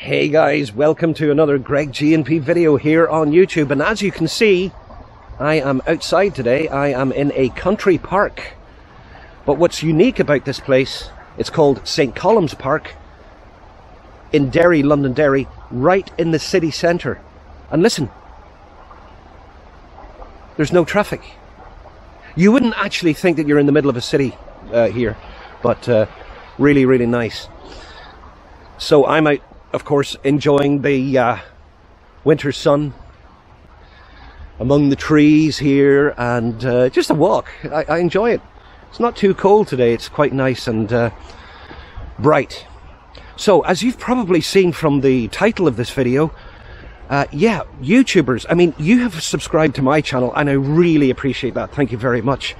Hey guys, welcome to another Greg G&P video here on YouTube, and as you can see, I am outside today. I am in a country park, but what's unique about this place, it's called St. Column's Park in Derry, Londonderry, right in the city centre. And listen, there's no traffic. You wouldn't actually think that you're in the middle of a city here, but really, really nice. So I'm out, of course, enjoying the winter sun among the trees here, and just a walk. I enjoy it. It's not too cold today. It's quite nice and bright. So, as you've probably seen from the title of this video, yeah, YouTubers, I mean, you have subscribed to my channel, and I really appreciate that. Thank you very much.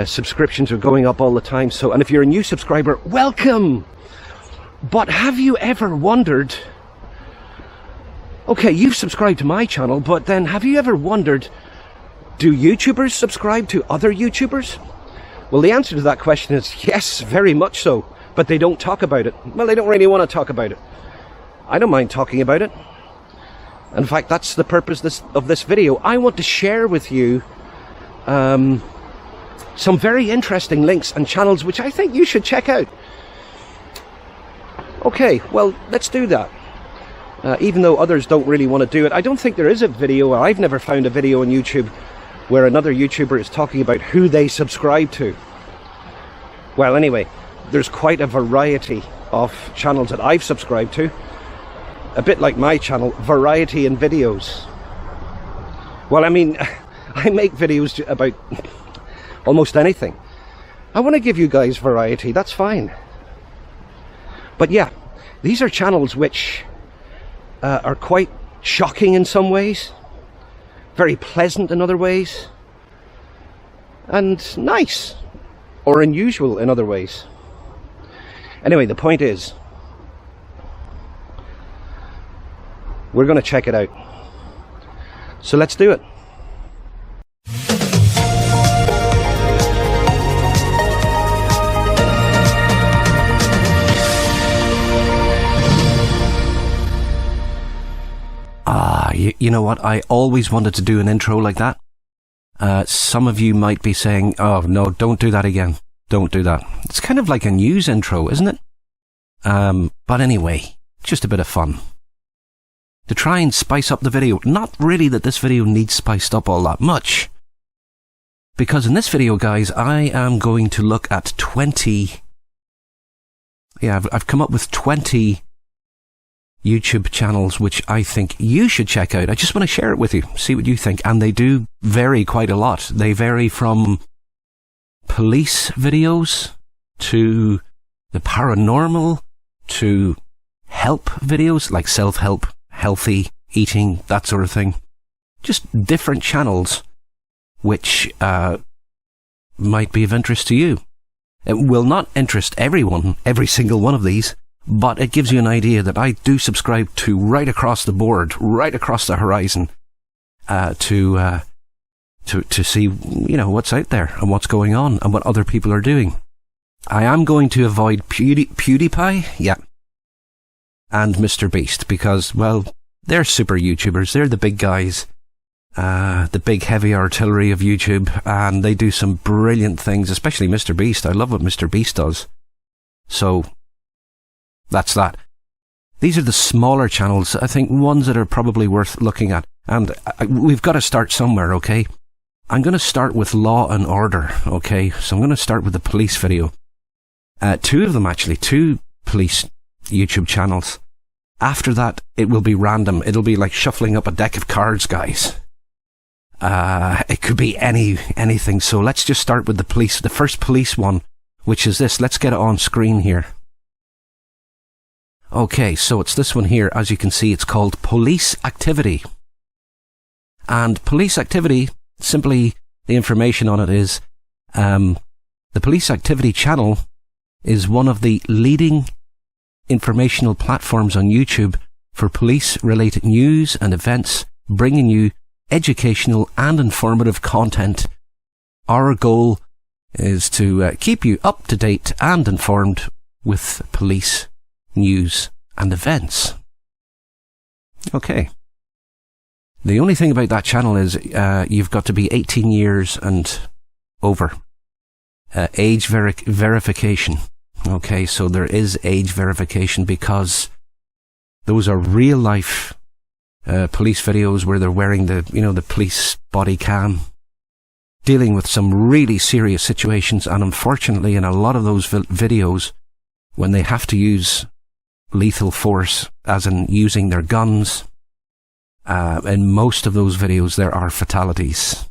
Subscriptions are going up all the time, so, and if you're a new subscriber, welcome! But have you ever wondered, okay, you've subscribed to my channel, but then have you ever wondered, do YouTubers subscribe to other YouTubers? Well, the answer to that question is yes, very much so, but they don't talk about it. Well, they don't really want to talk about it. I don't mind talking about it. In fact, that's the purpose of this video. I want to share with you some very interesting links and channels which I think you should check out. Okay, well, let's do that. Even though others don't really want to do it, I don't think there is a video, or I've never found a video on YouTube where another YouTuber is talking about who they subscribe to. Well, anyway, there's quite a variety of channels that I've subscribed to. A bit like my channel, variety in videos. Well, I mean, I make videos about almost anything. I want to give you guys variety, that's fine. But yeah, these are channels which are quite shocking in some ways, very pleasant in other ways, and nice or unusual in other ways. Anyway, the point is, we're going to check it out. So let's do it. You know what? I always wanted to do an intro like that. Some of you might be saying, oh no, don't do that again. Don't do that. It's kind of like a news intro, isn't it? But anyway, just a bit of fun. To try and spice up the video. Not really that this video needs spiced up all that much. Because in this video, guys, I am going to look at 20... Yeah, I've come up with 20... YouTube channels which I think you should check out. I just want to share it with you, see what you think. And they do vary quite a lot. They vary from police videos to the paranormal to help videos like self-help, healthy eating, that sort of thing. Just different channels which might be of interest to you. It will not interest everyone, every single one of these, but it gives you an idea that I do subscribe to right across the board, right across the horizon, to see, you know, what's out there and what's going on and what other people are doing. I am going to avoid PewDiePie, yeah, and Mr. Beast, because, well, they're super YouTubers. They're the big guys, the big heavy artillery of YouTube, and they do some brilliant things, especially Mr. Beast. I love what Mr. Beast does. So that's that. These are the smaller channels, I think, ones that are probably worth looking at. And we've got to start somewhere, okay? I'm going to start with Law and Order, okay? So I'm going to start with the police video. Two of them, actually. Two police YouTube channels. After that, it will be random. It'll be like shuffling up a deck of cards, guys. It could be anything. So let's just start with the police. The first police one, which is this. Let's get it on screen here. Okay, so it's this one here. As you can see, it's called Police Activity. And Police Activity, simply the information on it is, the Police Activity channel is one of the leading informational platforms on YouTube for police-related news and events, bringing you educational and informative content. Our goal is to keep you up to date and informed with police news. and events. Okay. The only thing about that channel is you've got to be 18 years and over. Age verification. Okay, so there is age verification because those are real life police videos where they're wearing the police body cam, dealing with some really serious situations. And unfortunately, in a lot of those videos, when they have to use lethal force, as in using their guns, in most of those videos there are fatalities.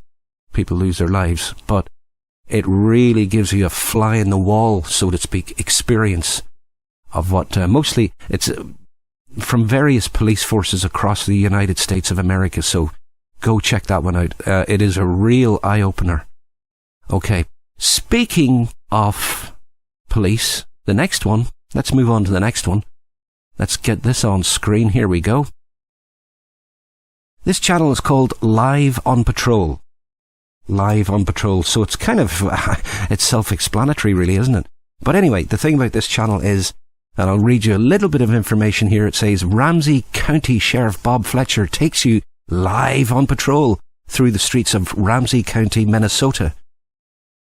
People lose their lives, but it really gives you a fly in the wall, so to speak, experience of what mostly it's from various police forces across the United States of America. So go check that one out. It is a real eye-opener. Okay, speaking of police, the next one, let's move on to the next one. Let's get this on screen. Here we go. This channel is called Live on Patrol. Live on Patrol. So it's kind of, it's self-explanatory really, isn't it? But anyway, the thing about this channel is, and I'll read you a little bit of information here. It says, Ramsey County Sheriff Bob Fletcher takes you live on patrol through the streets of Ramsey County, Minnesota.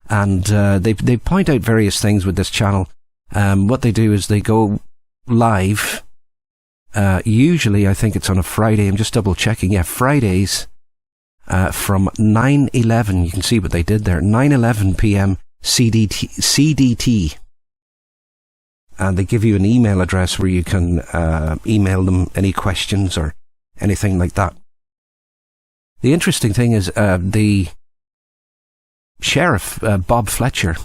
And they point out various things with this channel. What they do is they go live. Usually, I think it's on a Friday. I'm just double checking. Yeah, Fridays from 9:11. You can see what they did there. 9:11 p.m. CDT. And they give you an email address where you can email them any questions or anything like that. The interesting thing is the sheriff, Bob Fletcher,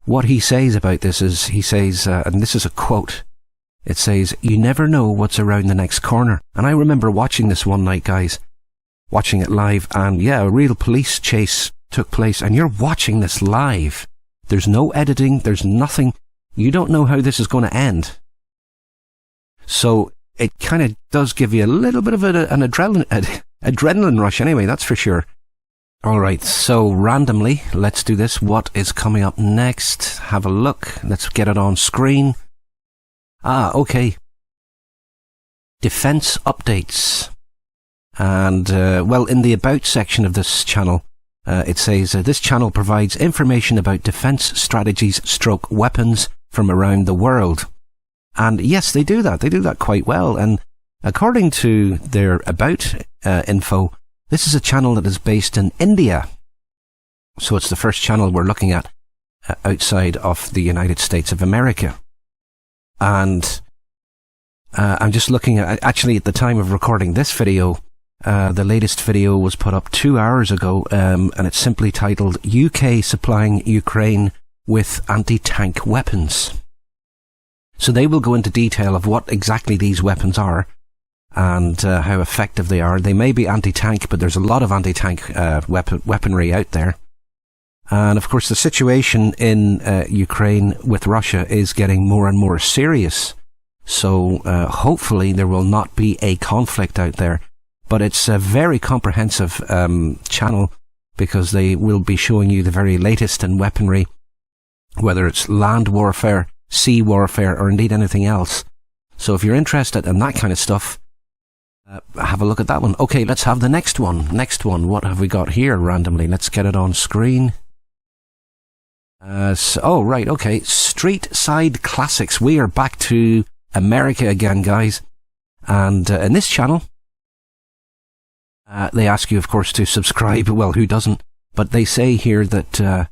what he says about this is, he says, and this is a quote, it says, "You never know what's around the next corner." And I remember watching this one night, guys, watching it live, and yeah, a real police chase took place, and you're watching this live. There's no editing, there's nothing. You don't know how this is going to end. So it kind of does give you a little bit of an adrenaline rush anyway, that's for sure. Alright, so randomly, let's do this. What is coming up next? Have a look. Let's get it on screen. Okay. Defense updates. And, well, in the About section of this channel, it says, this channel provides information about defense strategies / weapons from around the world. And yes, they do that. They do that quite well. And according to their About info, this is a channel that is based in India. So it's the first channel we're looking at outside of the United States of America. And I'm just looking at, actually at the time of recording this video, the latest video was put up 2 hours ago, and it's simply titled, UK supplying Ukraine with anti-tank weapons. So they will go into detail of what exactly these weapons are and how effective they are. They may be anti-tank, but there's a lot of anti-tank weaponry out there. And of course the situation in Ukraine with Russia is getting more and more serious. So hopefully there will not be a conflict out there. But it's a very comprehensive channel, because they will be showing you the very latest in weaponry, whether it's land warfare, sea warfare, or indeed anything else. So if you're interested in that kind of stuff, have a look at that one. Okay, let's have the next one. Next one, what have we got here randomly? Let's get it on screen. Right, okay. Streetside Classics. We are back to America again, guys. And in this channel, they ask you, of course, to subscribe. Well, who doesn't? But they say here that,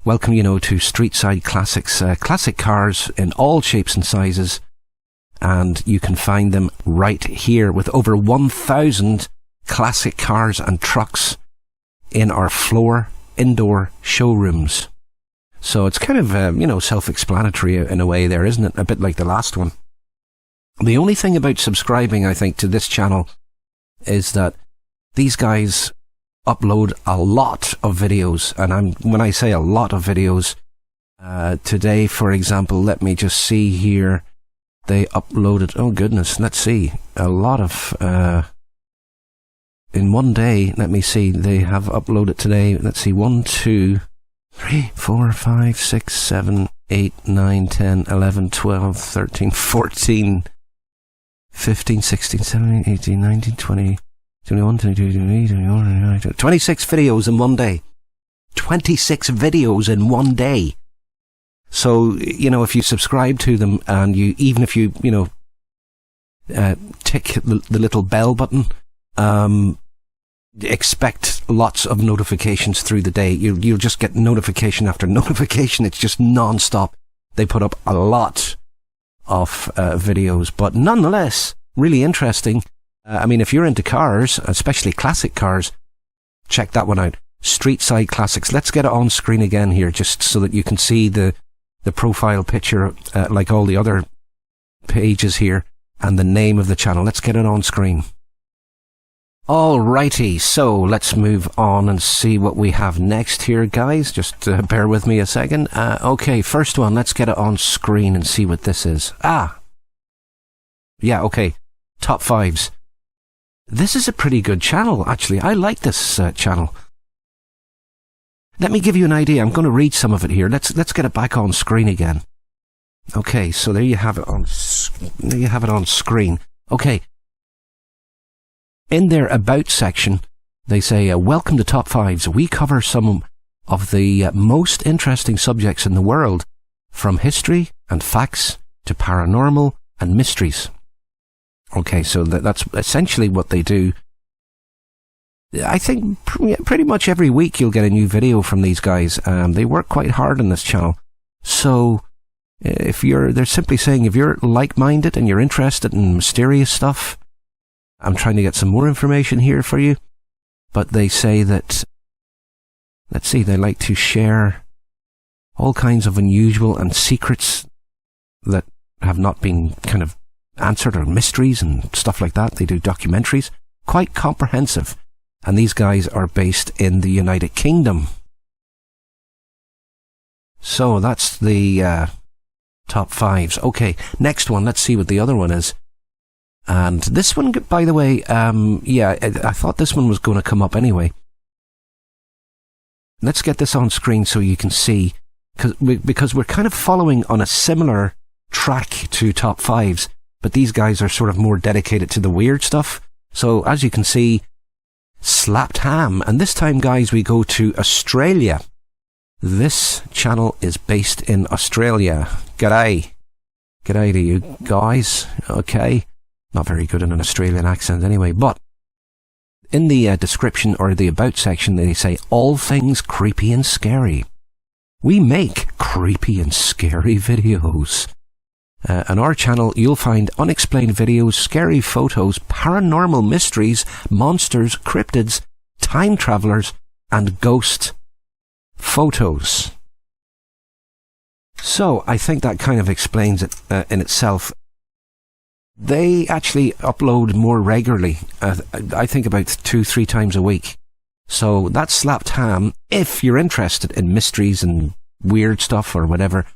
welcome, to Streetside Classics. Classic cars in all shapes and sizes. And you can find them right here with over 1,000 classic cars and trucks in our floor indoor showrooms. So it's kind of, self-explanatory in a way there, isn't it? A bit like the last one. The only thing about subscribing, I think, to this channel is that these guys upload a lot of videos. And when I say a lot of videos, today, for example, let me just see here. They uploaded, oh goodness, let's see, a lot of, in one day, let me see, they have uploaded today, let's see, 1, 2, 3, 4, 5, 6, 7, 8, 9, 10, 11, 12, 13, 14, 15, 16, 17, 18, 19, 20, 21, 22, 23, 24, 25, 26 videos in one day. 26 videos in one day. So, you know, if you subscribe to them and even if you tick the little bell button, expect lots of notifications through the day. You'll just get notification after notification. It's just non-stop. They put up a lot of videos, but nonetheless, really interesting. I mean, if you're into cars, especially classic cars, check that one out. Streetside Classics. Let's get it on screen again here, just so that you can see the profile picture, like all the other pages here, and the name of the channel. Let's get it on screen. Alrighty, so let's move on and see what we have next here, guys. Just bear with me a second. Okay, first one, let's get it on screen and see what this is. Yeah, okay, top fives. This is a pretty good channel, actually. I like this channel. Let me give you an idea. I'm going to read some of it here. Let's get it back on screen again. Okay, so there you have it on screen. Okay. In their About section, they say, welcome to Top Fives. We cover some of the most interesting subjects in the world, from history and facts to paranormal and mysteries. Okay, so that's essentially what they do. I think pretty much every week you'll get a new video from these guys. They work quite hard on this channel. So they're simply saying if you're like-minded and you're interested in mysterious stuff, I'm trying to get some more information here for you, but they say that, let's see, they like to share all kinds of unusual and secrets that have not been kind of answered, or mysteries and stuff like that. They do documentaries, quite comprehensive, and these guys are based in the United Kingdom. So that's the top fives. Okay, next one, let's see what the other one is. And this one, by the way, I thought this one was going to come up anyway. Let's get this on screen so you can see, because we're kind of following on a similar track to top fives, but these guys are sort of more dedicated to the weird stuff. So as you can see, Slapped Ham, and this time, guys, we go to Australia. This channel is based in Australia. G'day to you guys. Okay. Not very good in an Australian accent anyway, but in the description or the About section, they say, all things creepy and scary. We make creepy and scary videos. On our channel, you'll find unexplained videos, scary photos, paranormal mysteries, monsters, cryptids, time travelers, and ghost photos. So, I think that kind of explains it in itself. They actually upload more regularly, I think about 2-3 times a week. So that's Slapped Ham. If you're interested in mysteries and weird stuff or whatever,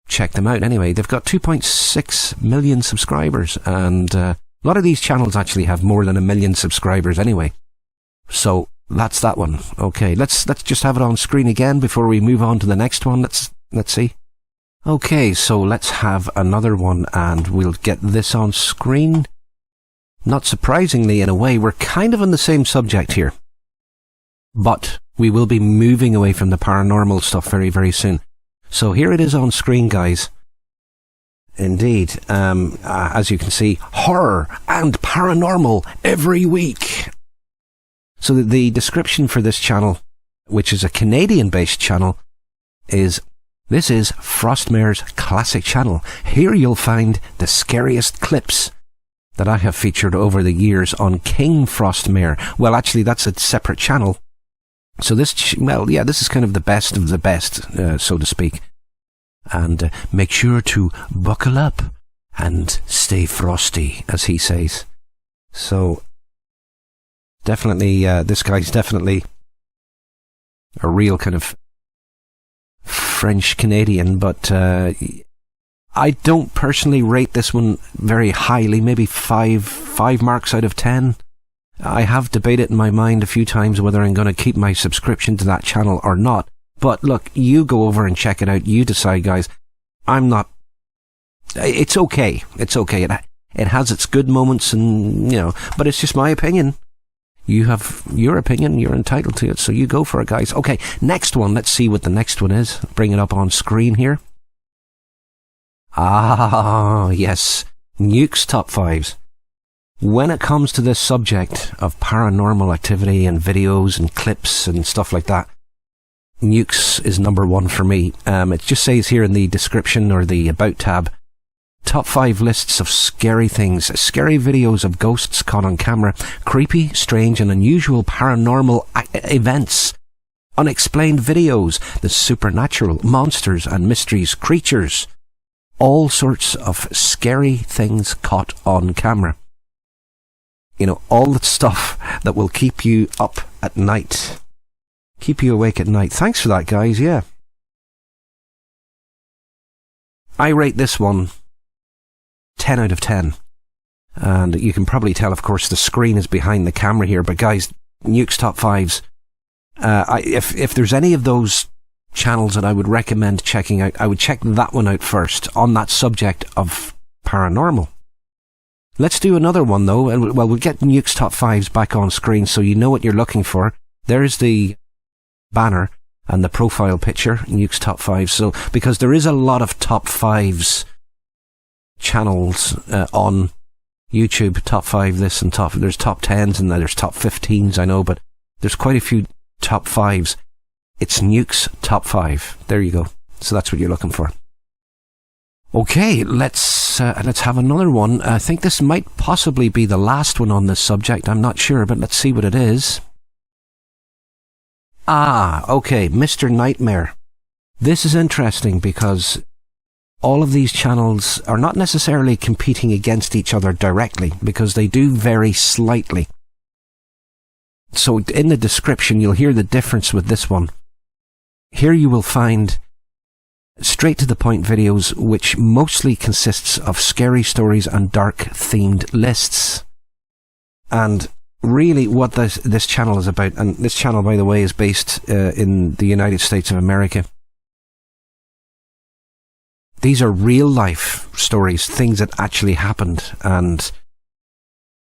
check them out anyway. They've got 2.6 million subscribers, and a lot of these channels actually have more than 1 million subscribers anyway. So that's that one. Okay, let's just have it on screen again before we move on to the next one. Let's see. Okay, so let's have another one, and we'll get this on screen. Not surprisingly, in a way, we're kind of on the same subject here. But we will be moving away from the paranormal stuff very, very soon. So here it is on screen, guys. Indeed, as you can see, horror and paranormal every week. So the description for this channel, which is a Canadian-based channel, is... This is Frostmire's classic channel. Here you'll find the scariest clips that I have featured over the years on King Frostmire. Well, actually, that's a separate channel. So this is kind of the best of the best, so to speak. And make sure to buckle up and stay frosty, as he says. So, definitely, this guy's definitely a real kind of French Canadian, but I don't personally rate this one very highly, maybe 5 marks out of 10. I have debated in my mind a few times whether I'm going to keep my subscription to that channel or not, But look, you go over and check it out. You decide, guys. I'm not... It's okay. It's okay. It has its good moments and, you know, but it's just my opinion. You have your opinion. You're entitled to it. So you go for it, guys. Okay, next one. Let's see what the next one is. Bring it up on screen here. Ah, yes. Nukes Top 5s. When it comes to this subject of paranormal activity and videos and clips and stuff like that, Nukes is number one for me. It just says here in the description or the About tab, Top 5 lists of scary things, scary videos of ghosts caught on camera, creepy, strange and unusual paranormal events, unexplained videos, the supernatural, monsters and mysteries, creatures, all sorts of scary things caught on camera. You know, all the stuff that will keep you up at night. Keep you awake at night. Thanks for that, guys, yeah. I rate this one 10 out of 10. And you can probably tell, of course, the screen is behind the camera here. But guys, Nukes Top 5s. If there's any of those channels that I would recommend checking out, I would check that one out first on that subject of paranormal. Let's do another one though. Well, we'll get Nukes Top 5s back on screen so you know what you're looking for. There's the banner and the profile picture, Nukes Top 5s. So, because there is a lot of Top 5s channels on YouTube, Top 5 this and there's Top 10s and there's Top 15s, I know, but there's quite a few Top 5s. It's Nukes Top 5. There you go. So that's what you're looking for. Okay, let's have another one. I think this might possibly be the last one on this subject. I'm not sure, but let's see what it is. Ah, okay, Mr. Nightmare. This is interesting because all of these channels are not necessarily competing against each other directly, because they do vary slightly. So in the description, you'll hear the difference with this one. Here you will find straight to the point videos, which mostly consists of scary stories and dark themed lists. And really what this channel is about, and this channel, by the way, is based in the United States of America. These are real life stories, things that actually happened, and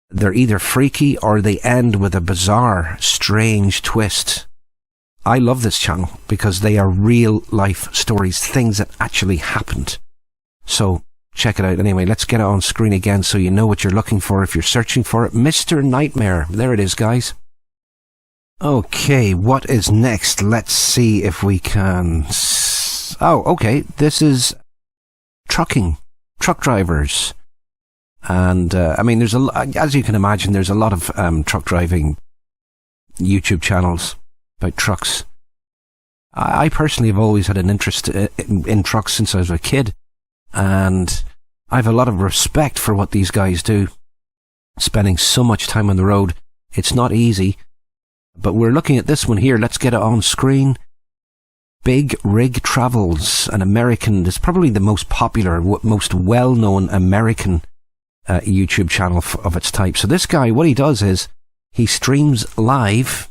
they're either freaky or they end with a bizarre, strange twist. I love this channel because they are real life stories, things that actually happened. So check it out. Anyway, let's get it on screen again so you know what you're looking for if you're searching for it. Mr. Nightmare. There it is, guys. Okay, what is next? Let's see if we can... Oh, okay. This is truck drivers. And, I mean, there's as you can imagine, there's a lot of truck driving YouTube channels about trucks. I personally have always had an interest in trucks since I was a kid, and I have a lot of respect for what these guys do, spending so much time on the road. It's not easy, but we're looking at this one here. Let's get it on screen. Big Rig Travels, an American, it's probably the most popular, most well-known American YouTube channel of its type. So this guy, what he does is he streams live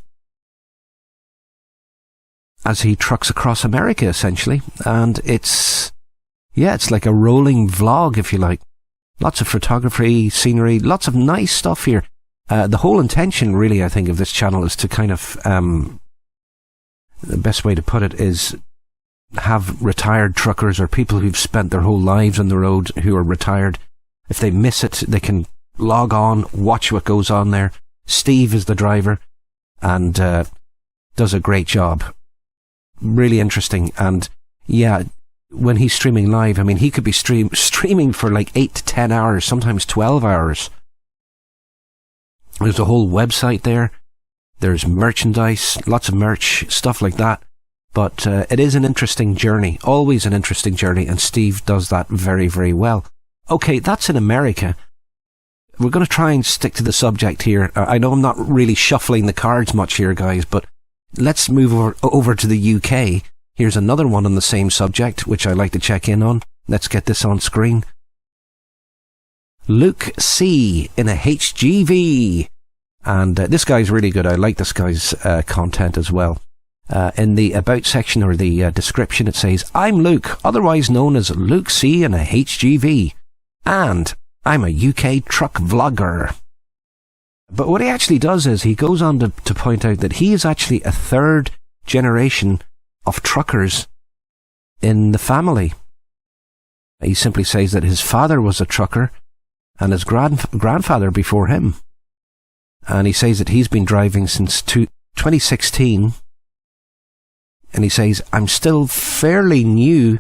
as he trucks across America, essentially. And it's like a rolling vlog, if you like. Lots of photography, scenery, lots of nice stuff here. The whole intention, really, I think, of this channel is to kind of, the best way to put it is have retired truckers or people who've spent their whole lives on the road who are retired. If they miss it, they can log on, watch what goes on there. Steve is the driver and does a great job. Really interesting. And yeah, when he's streaming live, I mean, he could be streaming for like 8 to 10 hours, sometimes 12 hours. There's a whole website there. There's merchandise, lots of merch, stuff like that. But it is an interesting journey, always an interesting journey, and Steve does that very, very well. Okay, that's in America. We're going to try and stick to the subject here. I know I'm not really shuffling the cards much here, guys, but let's move over to the UK. Here's another one on the same subject, which I like to check in on. Let's get this on screen. Luke C. in a HGV. And this guy's really good. I like this guy's content as well. In the About section or the description, it says, I'm Luke, otherwise known as Luke C in a HGV, and I'm a UK truck vlogger. But what he actually does is he goes on to point out that he is actually a third generation of truckers in the family. He simply says that his father was a trucker and his grandfather before him. And he says that he's been driving since 2016. And he says, I'm still fairly new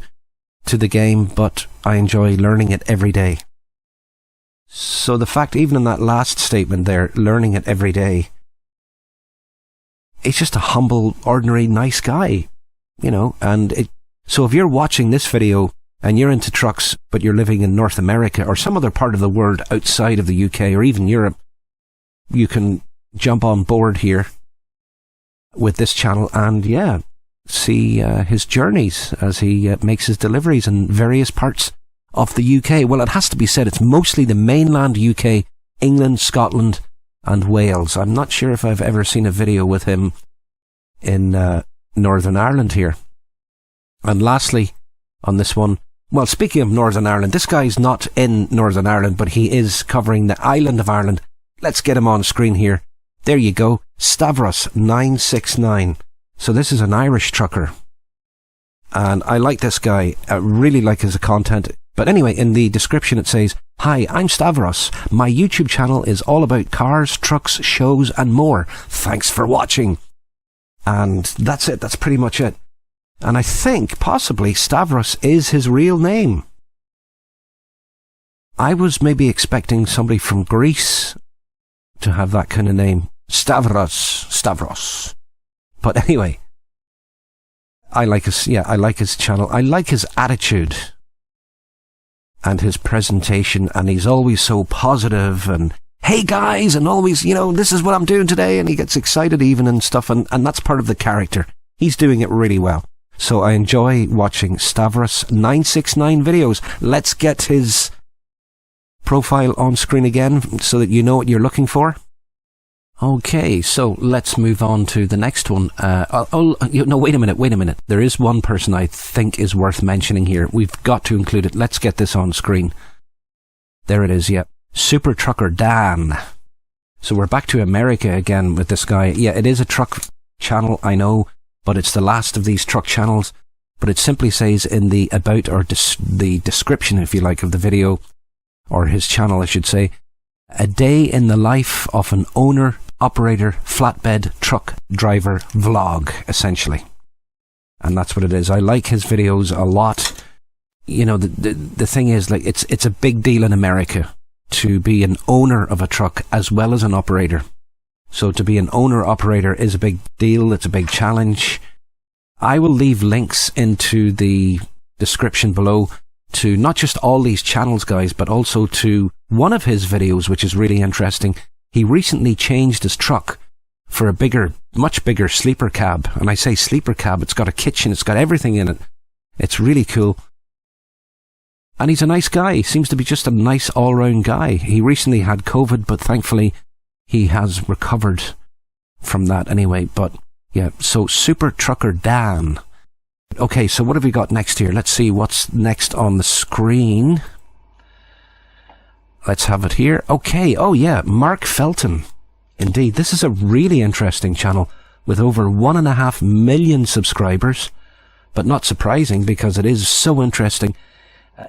to the game, but I enjoy learning it every day. So the fact, even in that last statement there, learning it every day, he's just a humble, ordinary, nice guy, you know. And so if you're watching this video and you're into trucks, but you're living in North America or some other part of the world outside of the UK or even Europe, you can jump on board here with this channel and, yeah, see his journeys as he makes his deliveries in various parts of the UK. Well, it has to be said, it's mostly the mainland UK, England, Scotland and Wales. I'm not sure if I've ever seen a video with him in Northern Ireland here. And lastly, on this one, well, speaking of Northern Ireland, this guy's not in Northern Ireland, but he is covering the island of Ireland. Let's get him on screen here. There you go, Stavros969. So this is an Irish trucker. And I like this guy. I really like his content. But anyway, in the description it says, Hi, I'm Stavros. My YouTube channel is all about cars, trucks, shows and more. Thanks for watching. And that's it. That's pretty much it. And I think possibly Stavros is his real name. I was maybe expecting somebody from Greece to have that kind of name. Stavros. But anyway, I like his channel. I like his attitude and his presentation, and he's always so positive and, hey guys, and always, you know, this is what I'm doing today, and he gets excited even and stuff, and that's part of the character. He's doing it really well. So I enjoy watching Stavros969 videos. Let's get his profile on screen again so that you know what you're looking for. Okay, so let's move on to the next one. No, wait a minute. There is one person I think is worth mentioning here. We've got to include it. Let's get this on screen. There it is, yeah. Super Trucker Dan. So we're back to America again with this guy. Yeah, it is a truck channel, I know, but it's the last of these truck channels. But it simply says in the about, or the description, if you like, of the video, or his channel, I should say, a day in the life of an owner, operator, flatbed truck driver vlog, essentially. And that's what it is. I like his videos a lot. You know, the thing is, like, it's a big deal in America to be an owner of a truck as well as an operator. So to be an owner-operator is a big deal. It's a big challenge. I will leave links into the description below to not just all these channels, guys, but also to one of his videos, which is really interesting. He recently changed his truck for a bigger, much bigger sleeper cab. And I say sleeper cab, it's got a kitchen, it's got everything in it. It's really cool. And he's a nice guy. He seems to be just a nice all-round guy. He recently had COVID, but thankfully he has recovered from that anyway. But yeah, so Super Trucker Dan. Okay, so what have we got next here? Let's see what's next on the screen. Let's have it here. Okay, oh yeah, Mark Felton. Indeed, this is a really interesting channel with over 1.5 million subscribers. But not surprising because it is so interesting.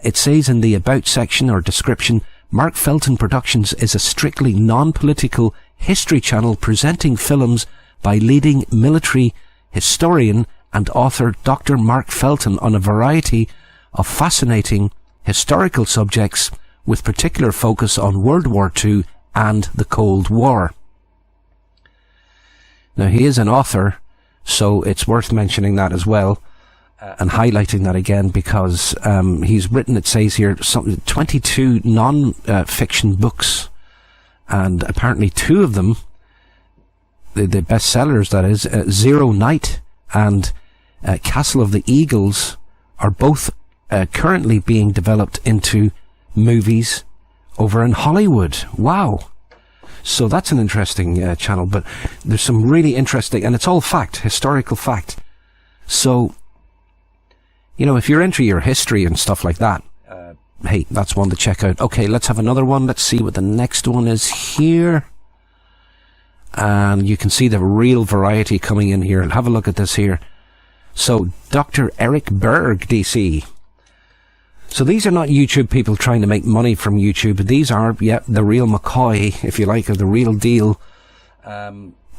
It says in the About section or description, Mark Felton Productions is a strictly non-political history channel presenting films by leading military historian and author Dr. Mark Felton on a variety of fascinating historical subjects with particular focus on World War II and the Cold War. Now, he is an author, so it's worth mentioning that as well. And highlighting that again because he's written, it says here, 22 non-fiction books, and apparently 2 of them, the bestsellers that is, Zero Night and Castle of the Eagles, are both currently being developed into movies over in Hollywood. Wow! So that's an interesting channel, but there's some really interesting, and it's all fact, historical fact. So, you know, if you're into your history and stuff like that, hey, that's one to check out. Okay, let's have another one. Let's see what the next one is here. And you can see the real variety coming in here. Have a look at this here. So, Dr. Eric Berg DC. So these are not YouTube people trying to make money from YouTube. These are, yeah, the real McCoy, if you like, or the real deal.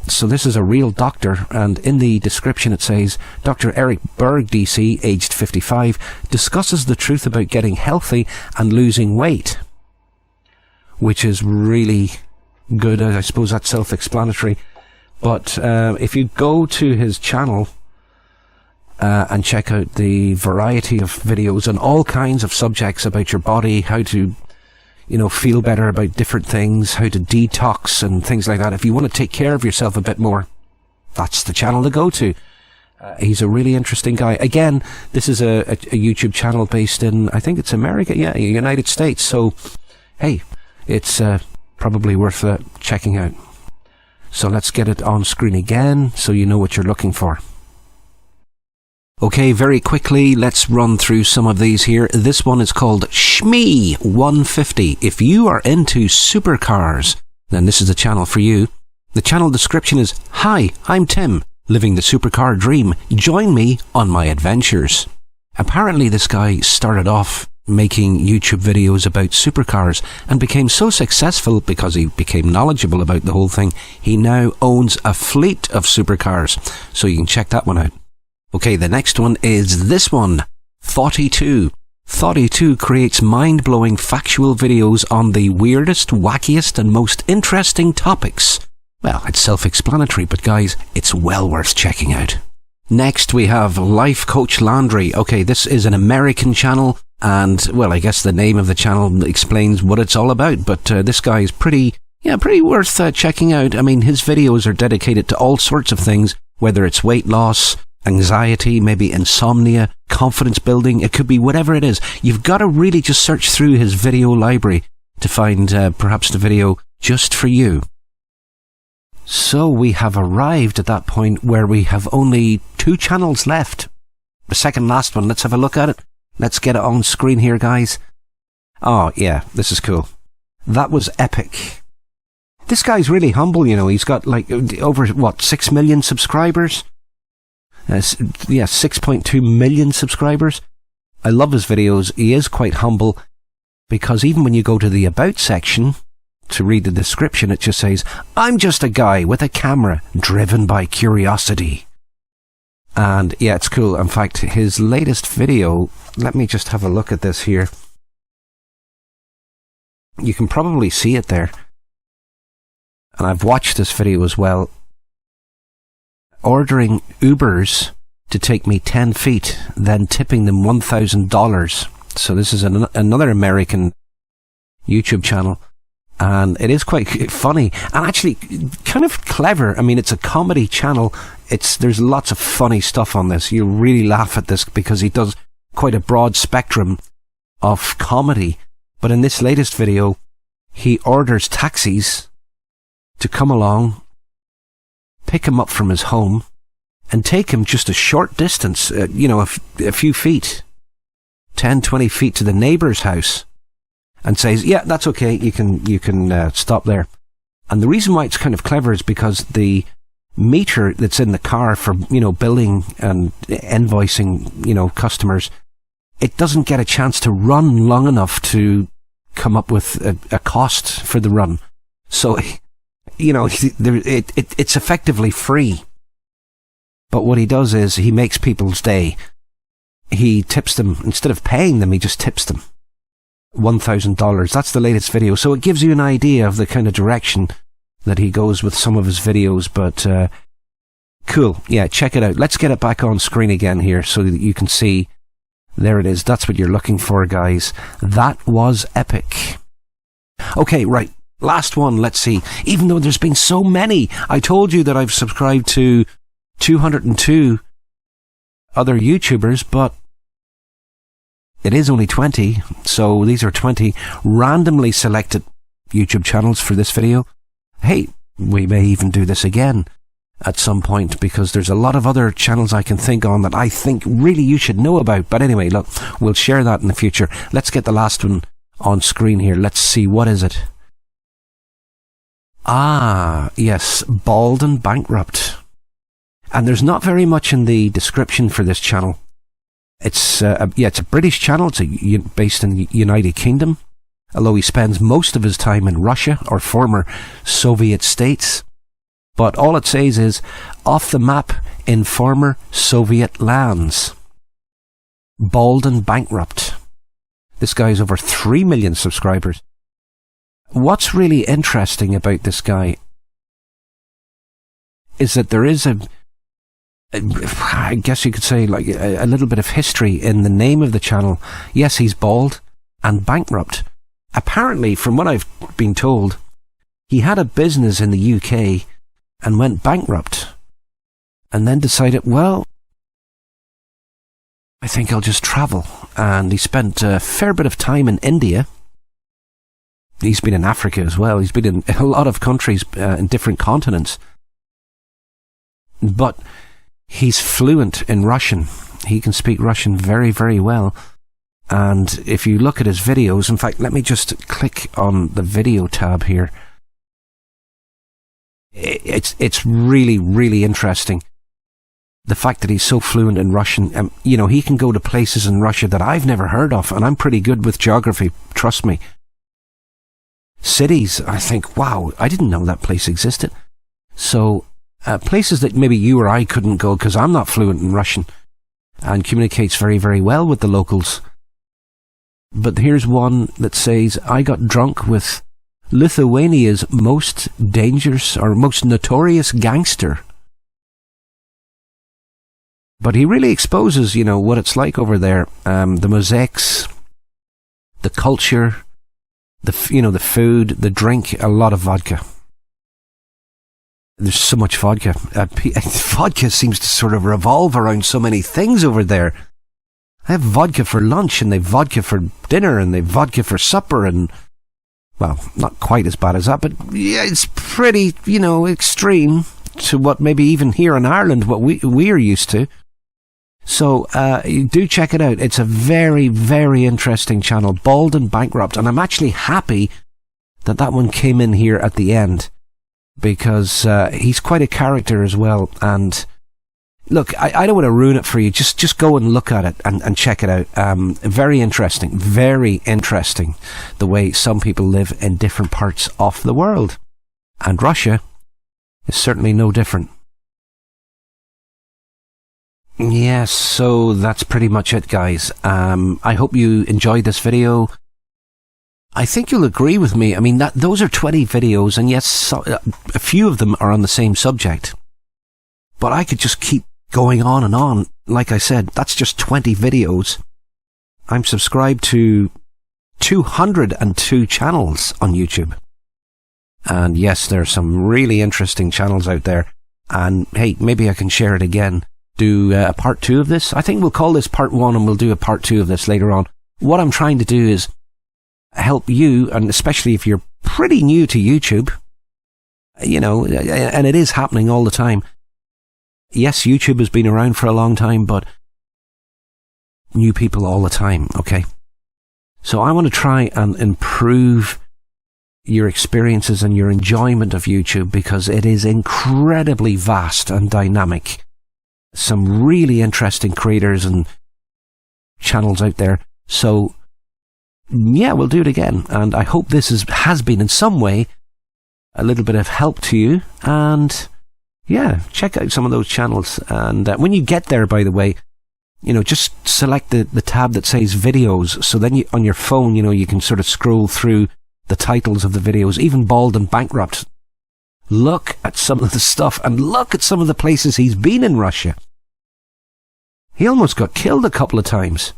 So this is a real doctor, and in the description it says, Dr. Eric Berg DC, aged 55, discusses the truth about getting healthy and losing weight. Which is really good. I suppose that's self-explanatory. But if you go to his channel and check out the variety of videos on all kinds of subjects about your body, how to, you know, feel better about different things, how to detox and things like that. If you want to take care of yourself a bit more, that's the channel to go to. He's a really interesting guy. Again, this is a YouTube channel based in, I think it's America, yeah, United States. So, hey, it's probably worth checking out. So let's get it on screen again so you know what you're looking for. Okay, very quickly, let's run through some of these here. This one is called Shmee150. If you are into supercars, then this is the channel for you. The channel description is, "Hi, I'm Tim, living the supercar dream. Join me on my adventures." Apparently this guy started off making YouTube videos about supercars and became so successful because he became knowledgeable about the whole thing. He now owns a fleet of supercars, so you can check that one out. Okay, the next one is this one, Thoughty2. Thoughty2 creates mind-blowing factual videos on the weirdest, wackiest and most interesting topics. Well, it's self-explanatory, but guys, it's well worth checking out. Next we have Life Coach Landry. Okay, this is an American channel, and, well, I guess the name of the channel explains what it's all about, but this guy is pretty worth checking out. I mean, his videos are dedicated to all sorts of things, whether it's weight loss, anxiety, maybe insomnia, confidence building. It could be whatever it is. You've got to really just search through his video library to find perhaps the video just for you. So we have arrived at that point where we have only 2 channels left. The second last one, let's have a look at it. Let's get it on screen here, guys. Oh yeah, this is cool. That was epic. This guy's really humble, you know. He's got like over, 6 million subscribers? 6.2 million subscribers. I love his videos. He is quite humble, because even when you go to the About section to read the description, it just says, "I'm just a guy with a camera driven by curiosity." And yeah, it's cool. In fact, his latest video, let me just have a look at this here. You can probably see it there. And I've watched this video as well. Ordering Ubers to take me 10 feet, then tipping them $1,000. So this is another American YouTube channel, and it is quite funny and actually kind of clever. I mean, it's a comedy channel. There's lots of funny stuff on this. You really laugh at this because he does quite a broad spectrum of comedy. But in this latest video, he orders taxis to come along, pick him up from his home, and take him just a short distance, a few feet, 10, 20 feet to the neighbour's house, and says, "Yeah, that's okay, you can stop there." And the reason why it's kind of clever is because the meter that's in the car for, billing and invoicing, customers, it doesn't get a chance to run long enough to come up with a cost for the run. So, it's effectively free. But what he does is he makes people's day. He tips them, instead of paying them, he just tips them $1,000. That's the latest video. So it gives you an idea of the kind of direction that he goes with some of his videos. But cool. Yeah, check it out. Let's get it back on screen again here so that you can see. There it is. That's what you're looking for, guys. That was epic. Okay, right. Last one. Let's see. Even though there's been so many, I told you that I've subscribed to 202 other YouTubers, but it is only 20, so these are 20 randomly selected YouTube channels for this video. hey, we may even do this again at some point, because there's a lot of other channels I can think on that I think really you should know about. But anyway, look, we'll share that in the future. Let's get the last one on screen here. Let's see, what is it? Ah, yes, Bald and Bankrupt. And there's not very much in the description for this channel. It's it's a British channel. It's based in the United Kingdom, although he spends most of his time in Russia or former Soviet states. But all it says is, off the map in former Soviet lands. Bald and Bankrupt. This guy's over 3 million subscribers. What's really interesting about this guy is that there is I guess you could say, like a little bit of history in the name of the channel. Yes, he's bald and bankrupt. Apparently, from what I've been told, he had a business in the UK and went bankrupt, and then decided, well, I think I'll just travel. And he spent a fair bit of time in India. He's been in Africa as well. He's been in a lot of countries in different continents. But he's fluent in Russian. He can speak Russian very, very well. And if you look at his videos, in fact, let me just click on the video tab here. It's really, really interesting. The fact that he's so fluent in Russian, you know, he can go to places in Russia that I've never heard of, and I'm pretty good with geography, trust me. Cities, I think, wow, I didn't know that place existed. So, places that maybe you or I couldn't go because I'm not fluent in Russian, and communicates very, very well with the locals. But here's one that says, I got drunk with Lithuania's most dangerous or most notorious gangster. But he really exposes, you know, what it's like over there. The mosaics, the culture, the food, the drink, a lot of vodka. There's so much vodka. Vodka seems to sort of revolve around so many things over there. I have vodka for lunch, and they've vodka for dinner, and they've vodka for supper, and, well, not quite as bad as that, but yeah, it's pretty, you know, extreme to what maybe even here in Ireland, what we're used to. So, do check it out. It's a very, very interesting channel, Bald and Bankrupt, and I'm actually happy that that one came in here at the end, because he's quite a character as well. And look, I don't want to ruin it for you. Just go and look at it and check it out. Very interesting, the way some people live in different parts of the world. And Russia is certainly no different. Yes, so that's pretty much it, guys. I hope you enjoyed this video. I think you'll agree with me. I mean, those are 20 videos, and yes, a few of them are on the same subject. But I could just keep going on and on. Like I said, that's just 20 videos. I'm subscribed to 202 channels on YouTube. And yes, there are some really interesting channels out there. And hey, maybe I can share it again. Do a part 2 of this. I think we'll call this part 1, and we'll do a part 2 of this later on. What I'm trying to do is help you, and especially if you're pretty new to YouTube, you know, and it is happening all the time. Yes, YouTube has been around for a long time, but new people all the time, okay? So I want to try and improve your experiences and your enjoyment of YouTube, because it is incredibly vast and dynamic. Some really interesting creators and channels out there. So yeah, we'll do it again, and I hope this has been in some way a little bit of help to you. And yeah, check out some of those channels. And when you get there, by the way, you know, just select the tab that says videos, so then on your phone, you know, you can sort of scroll through the titles of the videos. Even Bald and Bankrupt, look at some of the stuff, and look at some of the places he's been in Russia. He almost got killed a couple of times.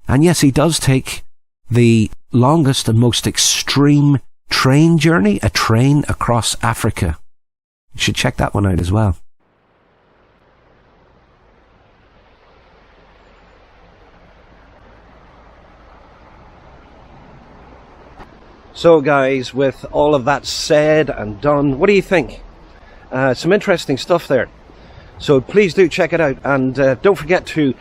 And yes, he does take the longest and most extreme train journey, a train across Africa. You should check that one out as well. So guys, with all of that said and done, what do you think? Some interesting stuff there. So please do check it out, and don't forget to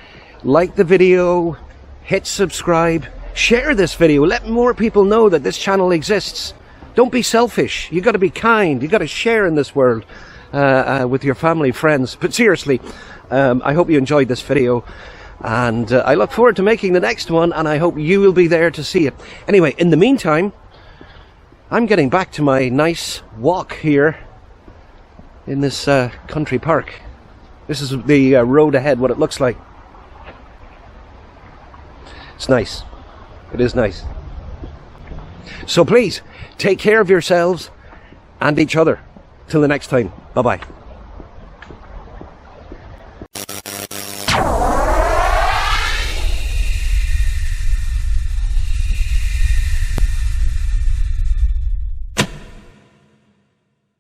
like the video, hit subscribe, share this video, let more people know that this channel exists. Don't be selfish, you got to be kind, you got to share in this world with your family, friends. But seriously, I hope you enjoyed this video, and I look forward to making the next one, and I hope you will be there to see it. Anyway, in the meantime, I'm getting back to my nice walk here in this country park. This is the road ahead, what it looks like. It's nice. It is nice. So please, take care of yourselves and each other. Till the next time. Bye-bye.